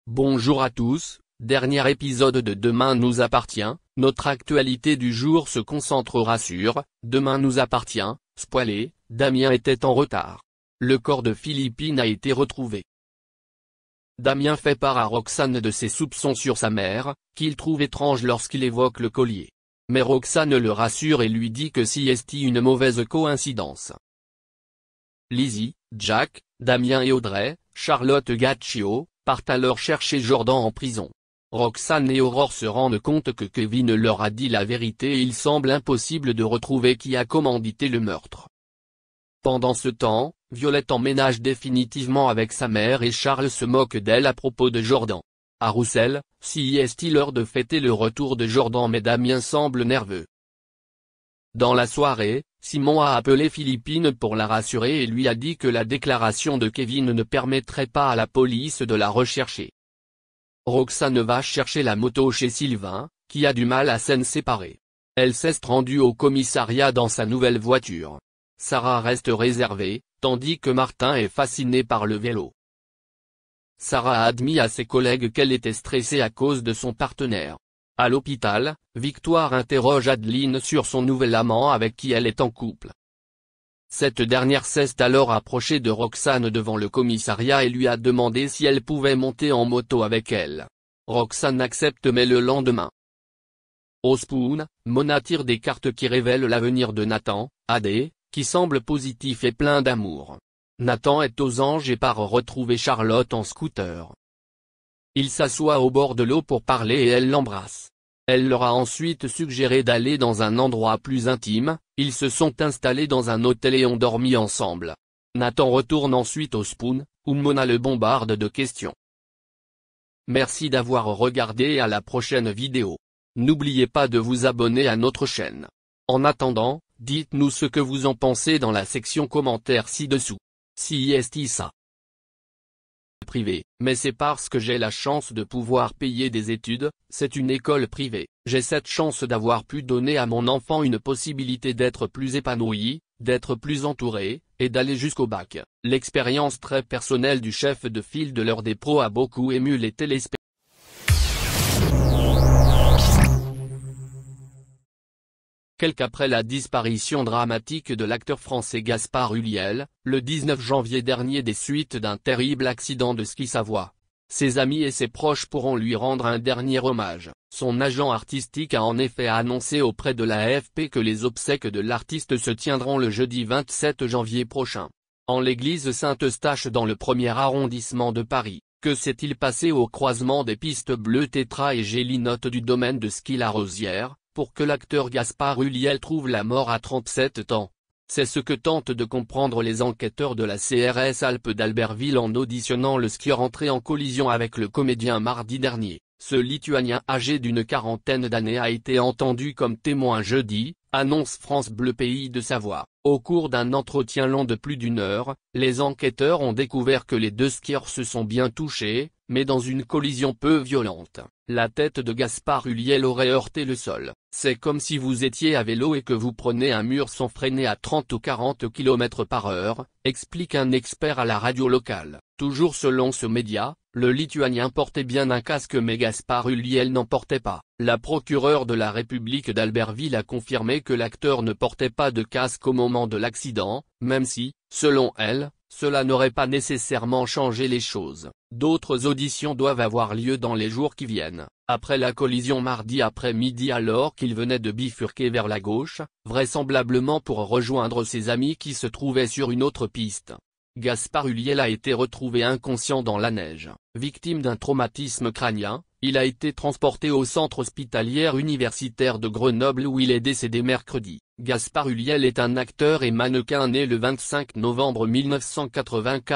Bonjour à tous, dernier épisode de Demain nous appartient. Notre actualité du jour se concentrera sur « Demain nous appartient », spoilé, Damien était en retard. Le corps de Philippine a été retrouvé. Damien fait part à Roxane de ses soupçons sur sa mère, qu'il trouve étrange lorsqu'il évoque le collier. Mais Roxane le rassure et lui dit que c'est une mauvaise coïncidence. Lizzie, Jack, Damien et Audrey, Charlotte Gaccio, partent alors chercher Jordan en prison. Roxane et Aurore se rendent compte que Kevin leur a dit la vérité et il semble impossible de retrouver qui a commandité le meurtre. Pendant ce temps, Violette emménage définitivement avec sa mère et Charles se moque d'elle à propos de Jordan. À Roussel, c'est l'heure de fêter le retour de Jordan mais Damien semble nerveux. Dans la soirée, Simon a appelé Philippine pour la rassurer et lui a dit que la déclaration de Kevin ne permettrait pas à la police de la rechercher. Roxane va chercher la moto chez Sylvain, qui a du mal à s'en séparer. Elle s'est rendue au commissariat dans sa nouvelle voiture. Sarah reste réservée, tandis que Martin est fasciné par le vélo. Sarah a admis à ses collègues qu'elle était stressée à cause de son partenaire. À l'hôpital, Victoire interroge Adeline sur son nouvel amant avec qui elle est en couple. Cette dernière s'est alors approchée de Roxane devant le commissariat et lui a demandé si elle pouvait monter en moto avec elle. Roxane accepte mais le lendemain. Au Spoon, Mona tire des cartes qui révèlent l'avenir de Nathan, AD, qui semble positif et plein d'amour. Nathan est aux anges et part retrouver Charlotte en scooter. Il s'assoit au bord de l'eau pour parler et elle l'embrasse. Elle leur a ensuite suggéré d'aller dans un endroit plus intime, ils se sont installés dans un hôtel et ont dormi ensemble. Nathan retourne ensuite au Spoon, où Mona le bombarde de questions. Merci d'avoir regardé et à la prochaine vidéo. N'oubliez pas de vous abonner à notre chaîne. En attendant, dites-nous ce que vous en pensez dans la section commentaires ci-dessous. Si ça. Privé, mais c'est parce que j'ai la chance de pouvoir payer des études, c'est une école privée, j'ai cette chance d'avoir pu donner à mon enfant une possibilité d'être plus épanoui, d'être plus entouré, et d'aller jusqu'au bac. L'expérience très personnelle du chef de file de l'heure des pros a beaucoup ému les téléspectateurs. Après la disparition dramatique de l'acteur français Gaspard Ulliel, le 19 janvier dernier des suites d'un terrible accident de ski Savoie. Ses amis et ses proches pourront lui rendre un dernier hommage. Son agent artistique a en effet annoncé auprès de la AFP que les obsèques de l'artiste se tiendront le jeudi 27 janvier prochain. En l'église Saint-Eustache dans le 1er arrondissement de Paris. Que s'est-il passé au croisement des pistes bleues Tétra et Gélinote du domaine de ski La Rosière, pour que l'acteur Gaspard Ulliel trouve la mort à 37 ans? C'est ce que tentent de comprendre les enquêteurs de la CRS Alpes d'Albertville en auditionnant le skieur entré en collision avec le comédien mardi dernier. Ce Lituanien âgé d'une quarantaine d'années a été entendu comme témoin jeudi, annonce France Bleu Pays de Savoie. Au cours d'un entretien long de plus d'une heure, les enquêteurs ont découvert que les deux skieurs se sont bien touchés, mais dans une collision peu violente. La tête de Gaspard Ulliel aurait heurté le sol. C'est comme si vous étiez à vélo et que vous prenez un mur sans freiner à 30 ou 40 km/h, explique un expert à la radio locale. Toujours selon ce média, le Lituanien portait bien un casque mais Gaspard Ulliel n'en portait pas. La procureure de la République d'Albertville a confirmé que l'acteur ne portait pas de casque au moment de l'accident, même si, selon elle, cela n'aurait pas nécessairement changé les choses. D'autres auditions doivent avoir lieu dans les jours qui viennent. Après la collision mardi après-midi alors qu'il venait de bifurquer vers la gauche, vraisemblablement pour rejoindre ses amis qui se trouvaient sur une autre piste. Gaspard Ulliel a été retrouvé inconscient dans la neige. Victime d'un traumatisme crânien, il a été transporté au centre hospitalier universitaire de Grenoble où il est décédé mercredi. Gaspard Ulliel est un acteur et mannequin né le 25 novembre 1984.